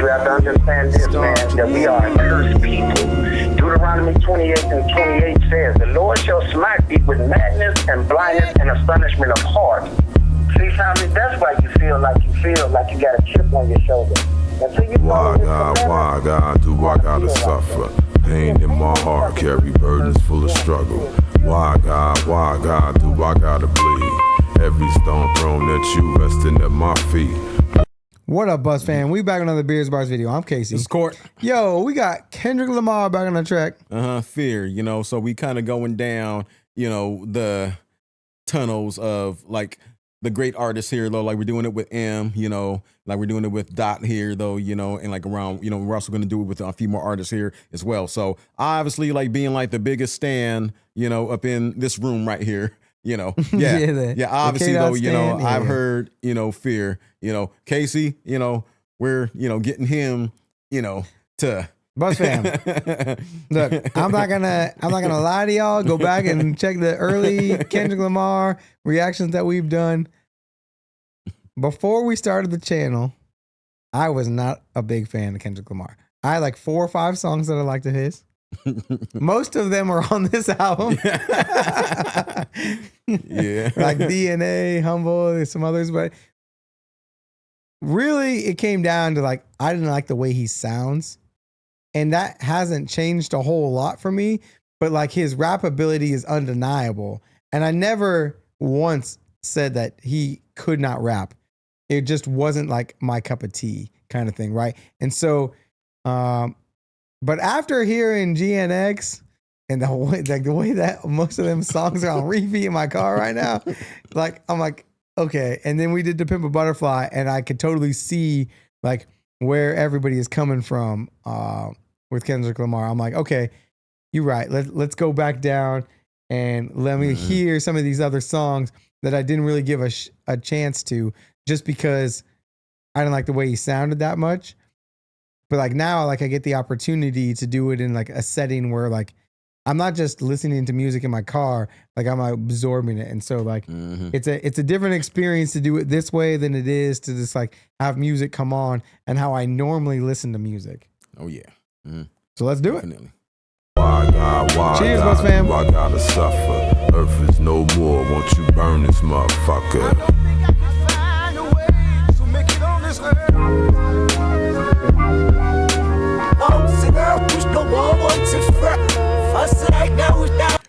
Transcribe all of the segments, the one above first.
you have to understand this, man, that we are a cursed people. Deuteronomy 28 and 28 says, the Lord shall smite thee with madness and blindness and astonishment of heart. See, family, that's why you feel like you got a chip on your shoulder. Why God do I gotta suffer? Pain in my heart, carry burdens full of struggle. Why God do I gotta bleed? Every stone thrown at you, resting at my feet. What up, Buzz fan? We back on another Beers Bars video. I'm Casey. This is Court. Yo, we got Kendrick Lamar back on the track. Fear, so we kind of going down, the tunnels of like the great artists here, though. Like we're doing it with M, like we're doing it with Dot here, though, and like around, we're also going to do it with a few more artists here as well. So obviously, like being like the biggest stan, up in this room right here, yeah, obviously though, stand, I've heard, Fear, Casey, we're, getting him, to. Buzz fam, look, I'm not gonna lie to y'all. Go back and check the early Kendrick Lamar reactions that we've done. Before we started the channel, I was not a big fan of Kendrick Lamar. I had like 4 or 5 songs that I liked of his. Most of them are on this album. Yeah, like DNA, Humble, there's some others, but really it came down to like I didn't like the way he sounds. And that hasn't changed a whole lot for me, but like his rap ability is undeniable. And I never once said that he could not rap. It just wasn't like my cup of tea kind of thing, right? And so, but after hearing GNX and the way that most of them songs are on repeat in my car right now, like I'm like, okay. And then we did To Pimp a Butterfly, and I could totally see like where everybody is coming from with Kendrick Lamar. I'm like, okay, you're right. Let's go back down and let me hear some of these other songs that I didn't really give a chance to, just because I didn't like the way he sounded that much. But like now, like I get the opportunity to do it in like a setting where like I'm not just listening to music in my car, like I'm absorbing it. And so like it's a different experience to do it this way than it is to just like have music come on and how I normally listen to music. Oh yeah. So let's do Definitely. it. Why Cheers, God, Buzz fam. I gotta suffer? Earth is no more, won't you burn this motherfucker?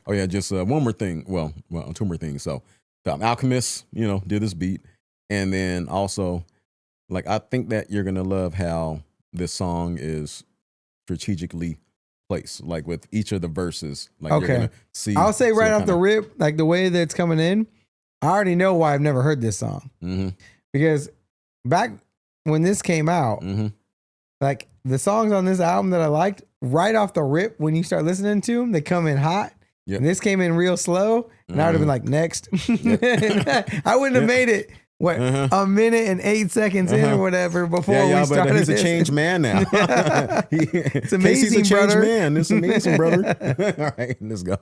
Oh yeah, just one more thing. Well, 2 more things. So, Alchemist, did this beat, and then also, like, I think that you're gonna love how this song is strategically placed, like with each of the verses. Like, Okay. you're gonna see. I'll say right off the kinda- rip, like the way that it's coming in, I already know why I've never heard this song. Because back when this came out, like the songs on this album that I liked, right off the rip, when you start listening to them, they come in hot. Yep. And this came in real slow, and I would have been like, next. I wouldn't have made it, a minute and 8 seconds in or whatever before we started. But he's a this. changed man now. It's amazing, Casey's a changed brother. man. It's amazing, brother. All right, let's go.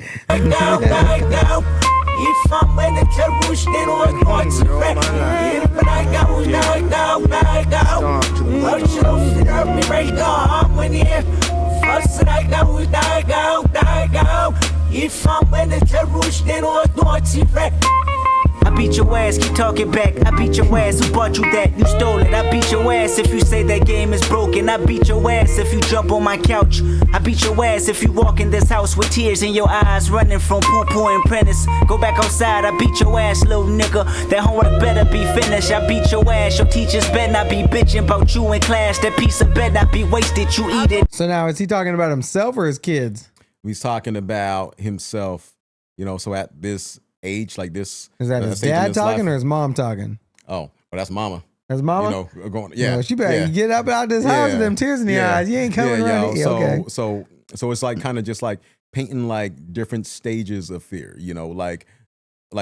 I beat your ass, keep talking back. I beat your ass, who bought you that? You stole it. I beat your ass if you say that game is broken. I beat your ass if you jump on my couch. I beat your ass if you walk in this house with tears in your eyes, running from poo-poo and Prentice. Go back outside, I beat your ass, little nigga. That homework better be finished. I beat your ass, your teachers better not be bitching about you in class. That piece of better not be wasted, you eat it. So now, is he talking about himself or his kids? He's talking about himself, so at this age, like this. Is that his dad talking or his mom talking? Oh, well, that's mama. That's mama? Going, yeah. No, she better get up out this house with them tears in your eyes. You ain't coming around here. Okay. So it's like kind of just like painting like different stages of fear, like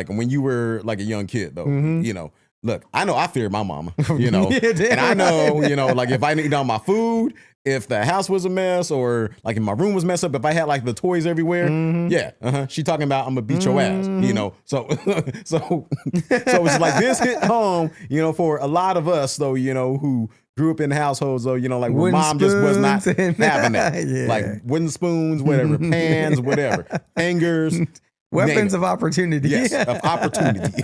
when you were like a young kid though, look, I know I fear my mama, you know, Yeah, damn and I know, right. you know, like if I need on my food, if the house was a mess or like if my room was messed up, if I had like the toys everywhere, yeah, she talking about I'm gonna beat your ass, you know. So, so it's like this hit home, you know, for a lot of us though, you know, who grew up in households though, you know, like where Wooden mom just was not spoons and- having that, Yeah. like wooden spoons, whatever, pans, whatever, fingers. Weapons Name of opportunity. Yes, of opportunity.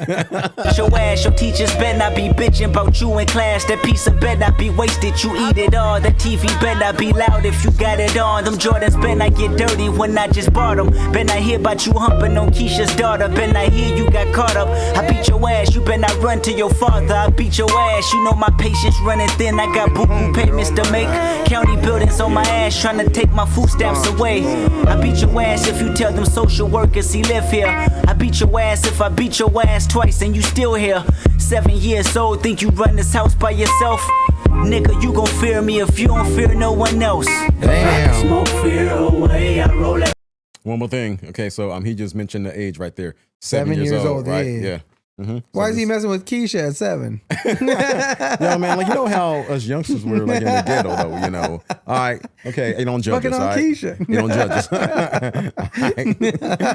Your ass, your teachers better not be bitching about you in class. That pizza better not be wasted, you eat it all. That TV better not be loud if you got it on. Them Jordans better not get dirty when I just bought them. Better not hear about you humping on Keisha's daughter. Better not hear you got caught up. I beat your ass, you better not run to your father. I beat your ass, you know my patience running thin. I got boo-boo payments to make. County buildings on my ass trying to take my food stamps away. I beat your ass if you tell them social workers he live here. I beat your ass if I beat your ass twice and you still here. 7 years old, think you run this house by yourself? Nigga, you gon' fear me if you don't fear no one else. Damn. Smoke fear away, I roll that. One more thing. Okay, so he just mentioned the age right there. 7 years old, right? yeah. Yeah. Why is he messing with Keisha at 7? Yeah, man, like you know how us youngsters were like in the ghetto though, you know. All right, okay, they don't judge Fucking us, on all right? Keisha. They don't judge us.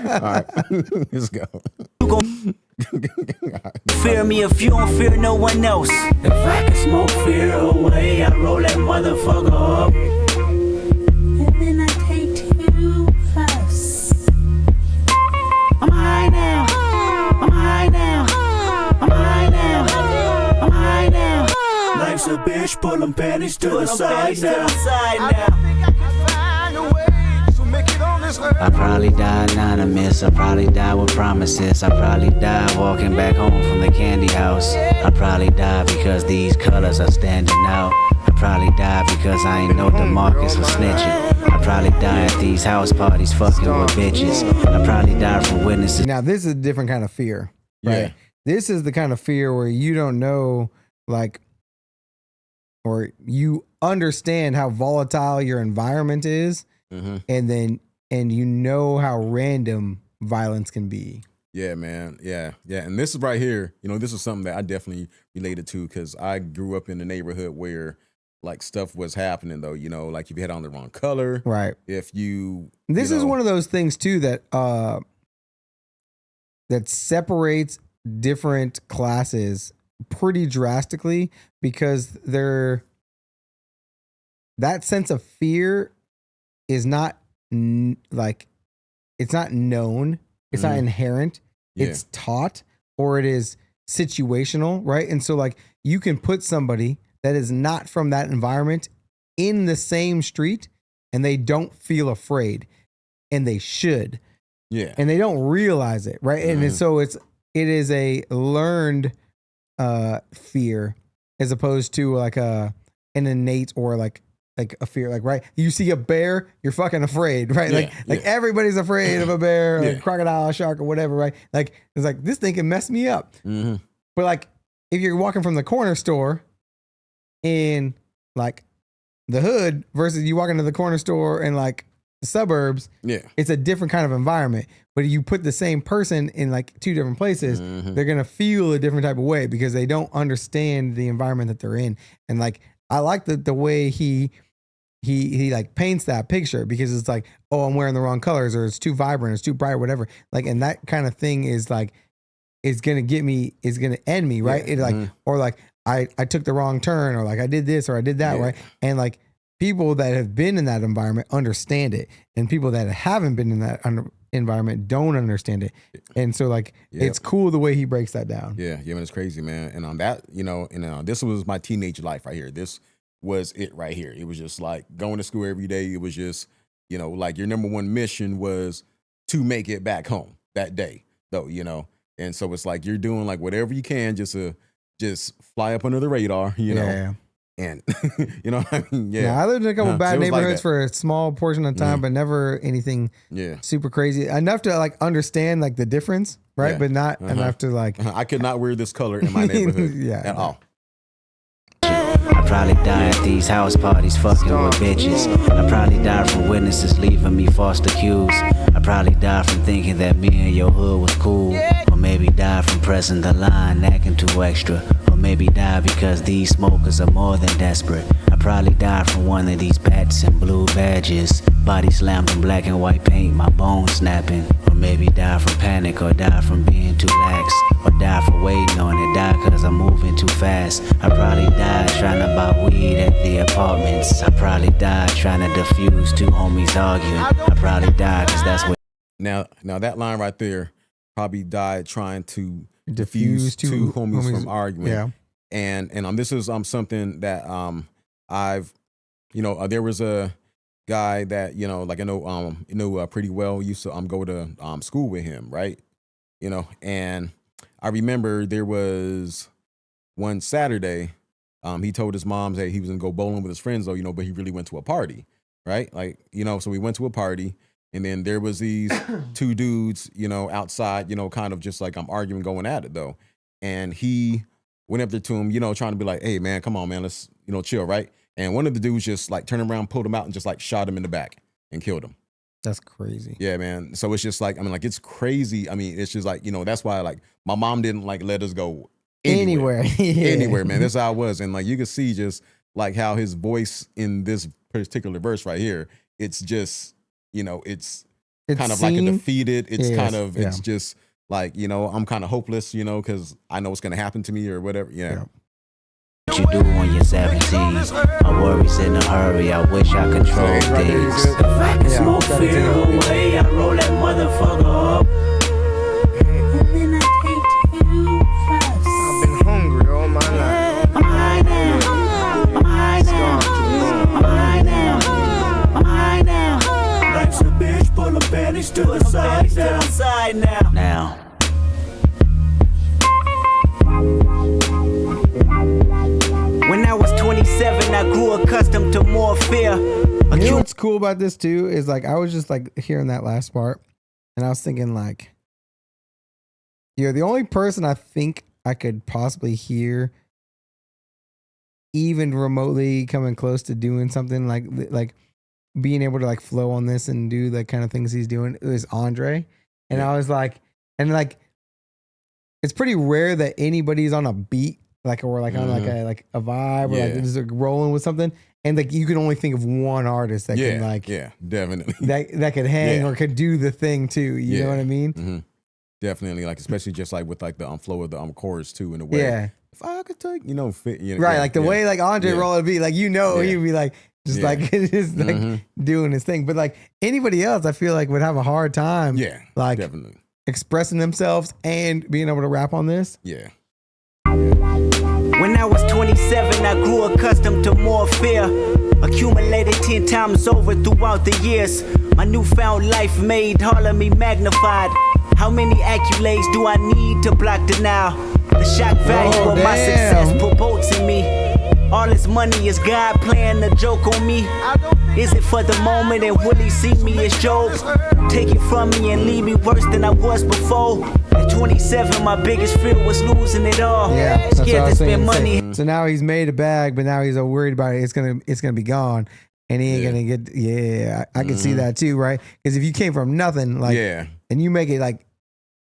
All right, let's go. You gon' fear me if you don't fear no one else. If I can smoke fear away, I roll that motherfucker up. And then I take 2 puffs. I'm high now. I'm high now. I'm high now. I'm high now. Life's a bitch, pull them panties to the side now. I probably die anonymous, I probably die with promises. I probably die walking back home from the candy house. I probably die because these colors are standing out. I probably die because I ain't know DeMarcus was snitching. I probably die at these house parties fucking with bitches. I probably die from witnesses. Now, this is a different kind of fear, right? Yeah. This is the kind of fear where you don't know, like, or you understand how volatile your environment is, and you know how random violence can be. Yeah, man. Yeah. And this is right here, you know, this is something that I definitely related to because I grew up in a neighborhood where like stuff was happening though, you know, like if you had on the wrong color, Right. if you This is one of those things too that that separates different classes pretty drastically because that sense of fear is not like it's not known, it's not inherent, it's taught, or it is situational, right? And so like you can put somebody that is not from that environment in the same street and they don't feel afraid, and they should. Yeah. And they don't realize it, right? And so it is a learned fear as opposed to like an innate or like a fear, like, right? You see a bear, you're fucking afraid, right? Like everybody's afraid of a bear, or a crocodile, a shark, or whatever, right? Like it's like this thing can mess me up. But like if you're walking from the corner store in like the hood versus you walk into the corner store in like the suburbs, it's a different kind of environment. But you put the same person in like 2 different places, they're gonna feel a different type of way because they don't understand the environment that they're in. And like I like the way he like paints that picture because it's like, oh, I'm wearing the wrong colors, or it's too vibrant, or it's too bright, or whatever. Like, and that kind of thing is like, it's gonna get me, it's gonna end me, right? It like, or like I took the wrong turn, or like I did this or I did that, right? And like people that have been in that environment understand it, and people that haven't been in that environment don't understand it. And so like it's cool the way he breaks that down. Yeah, man, it's crazy, man. And on that, you know, and this was my teenage life right here. This was it right here. It was just like going to school every day. It was just, you know, like your number one mission was to make it back home that day, though, you know. And so it's like you're doing like whatever you can just to just fly up under the radar, you know. And you know what I mean? I lived in a couple bad so neighborhoods like for a small portion of time, but never anything super crazy. Enough to like understand like the difference, right? But not enough to like I could not wear this color in my neighborhood at all. I probably die at these house parties fucking with bitches. I probably die from witnesses leaving me false accused. I probably die from thinking that me and your hood was cool. Or maybe die from pressing the line, acting too extra. Or maybe die because these smokers are more than desperate. I probably die from one of these bats and blue badges. Body slammed in black and white paint, my bones snapping. Or maybe die from panic, or die from being too lax. Or die for waiting on it, die cause I'm moving too fast. I probably died trying to buy weed at the apartments. I probably died trying to defuse two homies arguing. I probably died cause that's what. Now that line right there, probably died trying to diffuse two homies from arguing. Yeah. And this is something that I've, there was a guy that like I know pretty well. Used to go to school with him, right? And I remember there was one Saturday, he told his mom that he was gonna go bowling with his friends though, but he really went to a party, right? Like so we went to a party. And then there was these two dudes, outside, kind of just like I'm arguing, going at it though. And he went up there to him, trying to be like, hey man, come on, man, let's, chill, right? And one of the dudes just like turned around, pulled him out and just like shot him in the back and killed him. That's crazy. Yeah, man. So it's just like, it's crazy. It's just like, that's why like my mom didn't like let us go anywhere. Anywhere, man. That's how it was. And like you could see just like how his voice in this particular verse right here, it's just, it's kind of like a defeated. It's kind of, it's just like, I'm kind of hopeless, because I know what's going to happen to me or whatever. Yeah. What you do when you're 17? My worries in a hurry, I wish I controlled things. If I can smoke fear away, I roll that motherfucker up. And then I take you first. I've been hungry all my life. I'm high now. I'm high now. I'm high now. I'm high now. Life's a bitch, pull a bandage to the side now. Now. When I was 27, I grew accustomed to more fear. You know what's cool about this too is like I was just like hearing that last part, and I was thinking like, you're the only person I think I could possibly hear even remotely coming close to doing something like being able to like flow on this and do the kind of things he's doing is Andre. And I was like, and like, it's pretty rare that anybody's on a beat, like, or like on like a vibe, or like just like rolling with something. And like, you can only think of one artist that can like, definitely that could hang or could do the thing too. You know what I mean? Mm-hmm. Definitely. Like, especially just like with like the flow of the chorus too, in a way. Yeah. If I could take, fit, right. Like the way like Andre roll would be like, he'd be like, just like just like doing his thing. But like anybody else, I feel like would have a hard time. Yeah. Like definitely expressing themselves and being able to rap on this. Yeah. When I was 27, I grew accustomed to more fear. Accumulated 10 times over throughout the years. My newfound life made all of me magnified. How many accolades do I need to block denial? The shock value of my success promotes in me. All this money is God playing a joke on me. Is it for the moment and will he see me as Job? Take it from me and leave me worse than I was before. At 27, my biggest fear was losing it all. Yeah, that's scared what I to was spend saying. money. So now he's made a bag, but now he's so worried about it. It's gonna be gone, and he ain't gonna get. Yeah, I can see that too, right? Because if you came from nothing, like, and you make it like,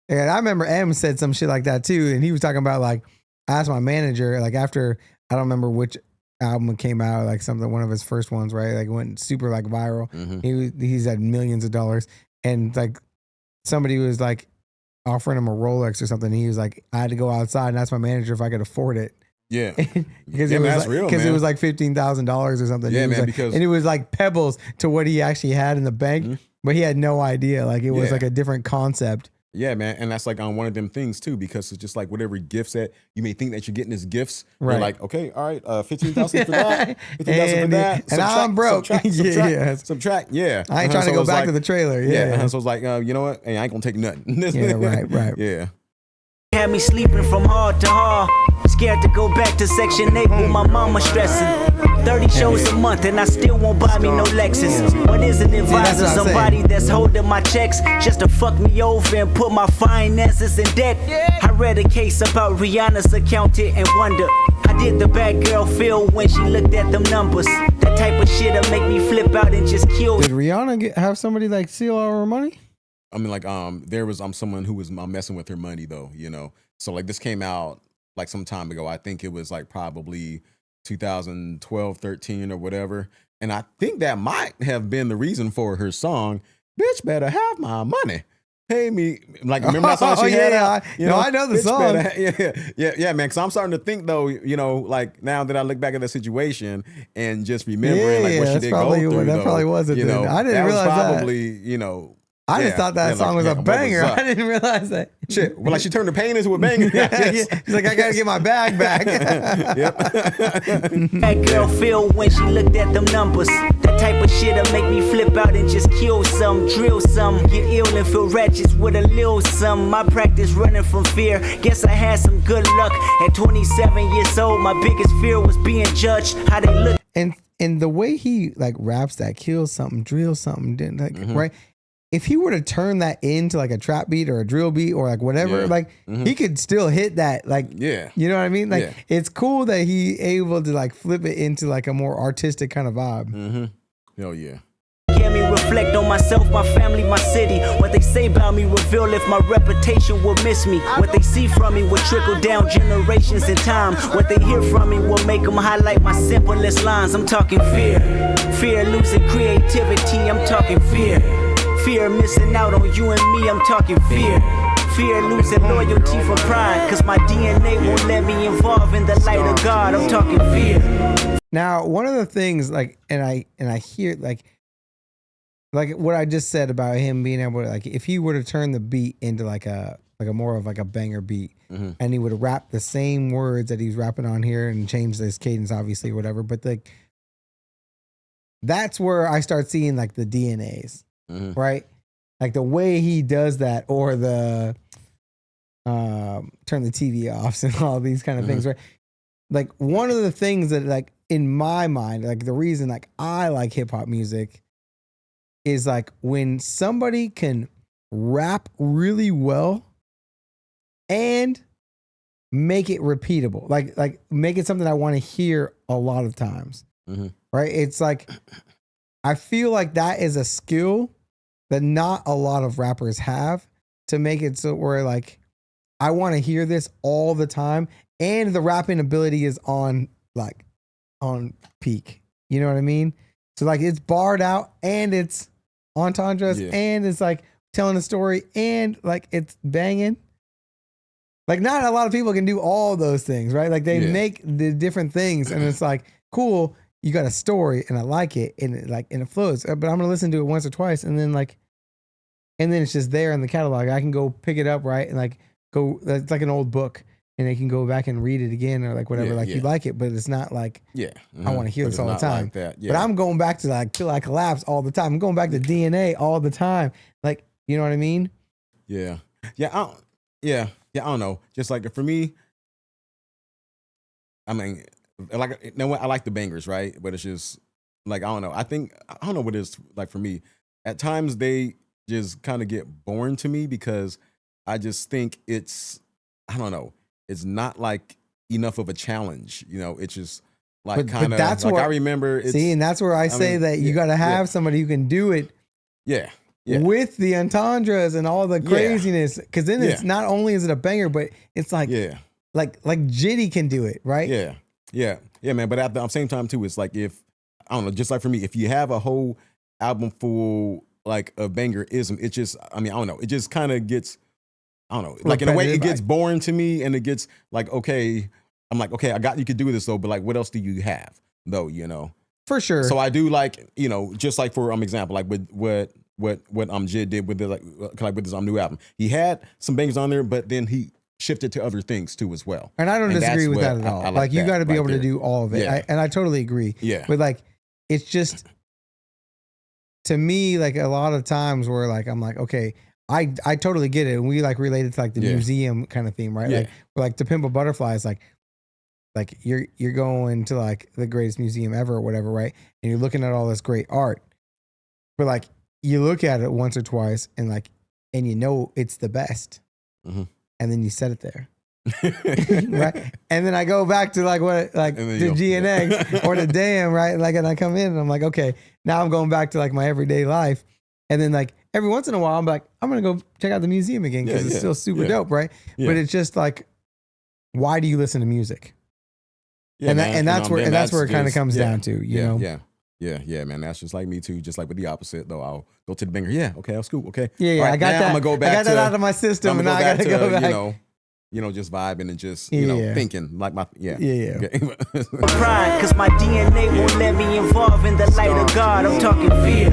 and I remember M said some shit like that too, and he was talking about like, I asked my manager like after I don't remember which album came out, like something, one of his first ones, right? Like went super like viral. He's had millions of dollars, and like somebody was like offering him a Rolex or something. And he was like, I had to go outside and ask my manager if I could afford it. Yeah, because it was that's like, real, because man. It was like $15,000 or something. Yeah, man. like, because and it was like pebbles to what he actually had in the bank, but he had no idea. Like it was like a different concept. Yeah, man, and that's like on one of them things too, because it's just like whatever gifts that you may think that you're getting as gifts, right? You're like, okay, all right, 15,000 for that, 15,000 for that, and I'm broke. Subtract, yeah. I ain't trying to go back to the trailer. Yeah, so it's like, you know what? Hey, I ain't gonna take nothing. Yeah, right. Yeah. Had me sleeping from hard to hard. Scared to go back to Section 8 with my mama stressing. 30 shows a month and I still won't buy me no Lexus. What is an advisor? Somebody that's holding my checks just to fuck me over and put my finances in debt. I read a case about Rihanna's accountant and wonder how did the bad girl feel when she looked at them numbers? That type of shit'll make me flip out and just kill. Did Rihanna have somebody like steal all her money? I mean, like, there was someone who was messing with her money though, you know. So like this came out like some time ago. I think it was like probably 2012, 13 or whatever. And I think that might have been the reason for her song, "Bitch Better Have My Money. Pay me." Like, remember that song she had out? I know the "Bitch song. yeah, man. Because I'm starting to think though, you know, like now that I look back at the situation and just remembering like what she that's did probably go through. that though, probably was it. You Then. know, I didn't that realize was that. probably, you know. I just thought that song was a banger. I didn't realize that. Shit. Well, like she turned the pain into a banger. Yeah. She's like, I gotta get my bag back. That girl feel when she looked at them numbers. That type of shit'll make me flip out and just kill some, drill some, get ill and feel ratchets with a little some. My practice running from fear. Guess I had some good luck. At 27 years old, my biggest fear was being judged. How they look. And the way he like raps that, kill something, drill something, like, right? If he were to turn that into like a trap beat or a drill beat or like whatever, like he could still hit that. Like, you know what I mean? Like, it's cool that he able to like flip it into like a more artistic kind of vibe. Hell yeah. Get me reflect on myself, my family, my city. What they say about me reveal if my reputation will miss me. What they see from me will trickle down generations in time. What they hear from me will make them highlight my simplest lines. I'm talking fear. Fear losing creativity. I'm talking fear. Fear missing out on you and me. I'm talking fear. Fear losing loyalty for pride. Cause my DNA won't let me involve in the light of God. I'm talking fear. Now, one of the things like, and I hear like what I just said about him being able to like, if he were to turn the beat into like a more of like a banger beat, and he would rap the same words that he's rapping on here and change this cadence, obviously, or whatever. But like, that's where I start seeing like the DNAs, right? Like the way he does that, or the turn the TV off and all these kind of things, right? Like one of the things that like in my mind, like the reason like I like hip hop music is like when somebody can rap really well and make it repeatable, like make it something I want to hear a lot of times, right? It's like, I feel like that is a skill that not a lot of rappers have, to make it so where like, I want to hear this all the time. And the rapping ability is on peak. You know what I mean? So like it's barred out and it's entendres and it's like telling a story and like it's banging. Like not a lot of people can do all those things, right? Like they make the different things and it's like, cool, you got a story and I like it and it flows. But I'm gonna listen to it once or twice and then it's just there in the catalog. I can go pick it up, right? And like it's like an old book. And they can go back and read it again or like whatever, you like it, but it's not like, I want to hear this all the time. Like that. But I'm going back to like Till I Collapse all the time. I'm going back to DNA all the time. Like, you know what I mean? Yeah. I don't know. Just like for me, I mean, like, you know what? I like the bangers, right? But it's just like, I don't know. I don't know what it is like for me. At times they just kind of get boring to me because I just think I don't know. It's not like enough of a challenge, you know. It's just like kind of like I remember. And that's where I say that you got to have somebody who can do it. With the entendres and all the craziness, because then it's not only is it a banger, but it's like like Jitty can do it, right? Yeah, man. But at the same time too, it's like if I don't know, just like for me, if you have a whole album full like of bangerism, it just I don't know, it just kind of gets. I don't know. Like in a way, it gets boring to me, and it gets like, okay, I'm like, okay, you could do this though, but like, what else do you have though? You know, for sure. So I do like, you know, just like for example, like with what Jid did with the like with his new album, he had some bangers on there, but then he shifted to other things too as well. And I don't disagree with that at all. I like you got to be able to do all of it, and I totally agree. But like, it's just to me like a lot of times where like I'm like, okay. I totally get it. And we like related to like the museum kind of theme, right? Like To Pimp a Butterfly is like you're going to like the greatest museum ever or whatever, right? And you're looking at all this great art. But like you look at it once or twice and you know it's the best. And then you set it there. Right? And then I go back to like what like the GNX or the Damn, right? Like and I come in and I'm like, okay, now I'm going back to like my everyday life. And then like every once in a while, I'm like, I'm gonna go check out the museum again because it's still super dope, right? Yeah. But it's just like, why do you listen to music? Yeah, man. And that's where it kind of comes down to, you know. Yeah, man. That's just like me too. Just like with the opposite, though. I'll go to the banger. Yeah, okay, I'll scoop. Okay, Yeah, All right, I got now that. I'm gonna go back. I got that out of my system, and now I gotta go back. Just vibing and just Yeah. thinking like my Yeah. Okay. Pride, cause my DNA won't let me involve in the light of God. I'm talking fear.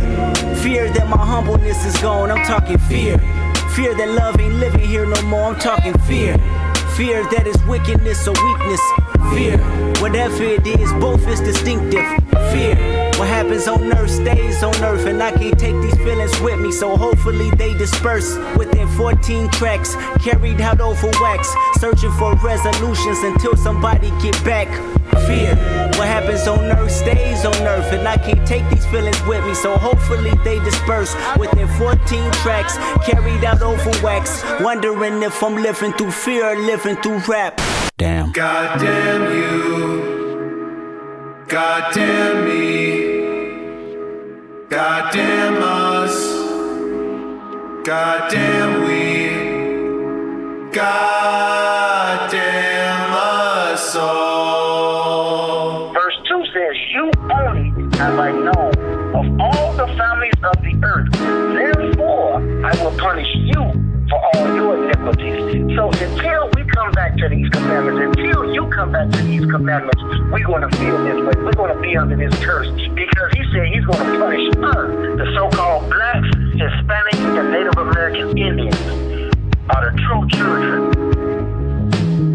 Fear that my humbleness is gone. I'm talking fear. Fear that love ain't living here no more. I'm talking fear. Fear that is wickedness or weakness. Fear. Whatever it is, both is distinctive. Fear. What happens on earth stays on earth, and I can't take these feelings with me, so hopefully they disperse within 14 tracks, carried out over wax, searching for resolutions until somebody get back. Fear. What happens on earth stays on earth, and I can't take these feelings with me, so hopefully they disperse within 14 tracks, carried out over wax, wondering if I'm living through fear or living through rap. Damn. God damn you. God damn me. God damn us. God damn we. God damn us all. Verse 2 says, you only have I known of all the families of the earth. Therefore, I will punish you for all your iniquities. So until we come back to these commandments, until you come back to these commandments, we're going to feel this way. We're going to be under this curse because he said he's going to punish us, the so-called blacks, Hispanics, and Native American Indians are the true children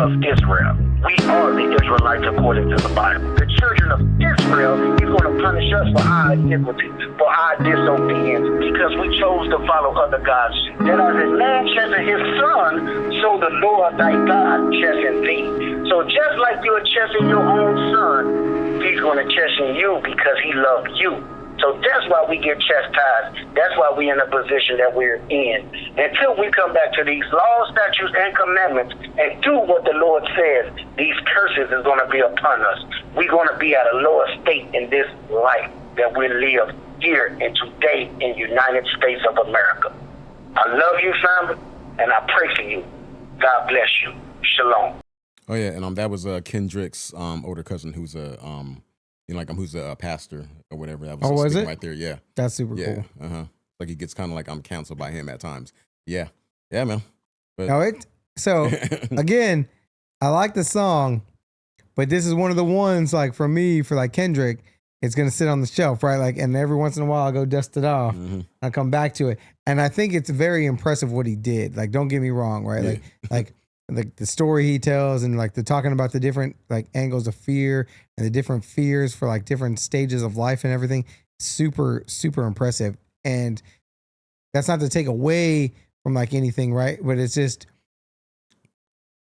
of Israel. We are the Israelites according to the Bible. The children of Israel, he's going to punish us for our iniquity, for our disobedience, because we chose to follow other gods. That as a man chasing his son, so the Lord thy God chasing thee. So just like you're chasing your own son, he's going to chasten you because he loved you. So that's why we get chastised. That's why we're in the position that we're in. Until we come back to these laws, statutes, and commandments and do what the Lord says, these curses is going to be upon us. We're going to be at a lower state in this life that we live here and today in the United States of America. I love you, family, and I pray for you. God bless you. Shalom. Oh yeah, and that was Kendrick's older cousin who's who's a pastor or whatever. That was it? Right there, yeah. That's super cool. Like he gets kind of like I'm counseled by him at times. Yeah, man. But so again, I like the song, but this is one of the ones like for me, for like Kendrick, it's gonna sit on the shelf, right? Like, and every once in a while I'll go dust it off. I'll come back to it, and I think it's very impressive what he did. Like, don't get me wrong, right? Yeah. Like the story he tells, and like the talking about the different like angles of fear and the different fears for like different stages of life and everything. Super, super impressive. And that's not to take away from like anything, right? But it's just,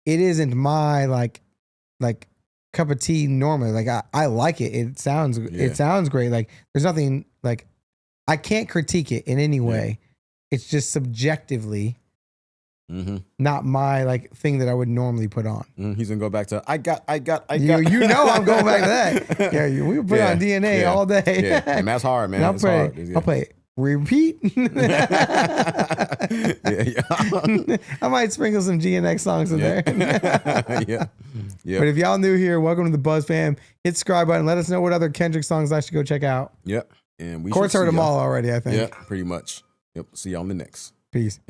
it isn't my like cup of tea normally. Like I like it. It sounds great. Like there's nothing like, I can't critique it in any way. It's just subjectively not my like thing that I would normally put on. He's gonna go back to I got. You know I'm going back to that. Yeah, we put on DNA all day. Yeah, and that's hard, man. I'll play it. Repeat. I might sprinkle some GNX songs in there. Yeah. But if y'all new here, welcome to the Buzz Fam. Hit the subscribe button. Let us know what other Kendrick songs I should go check out. Yep. And we Court's heard them all already, I think. Yeah, pretty much. Yep. See y'all in the next. Peace.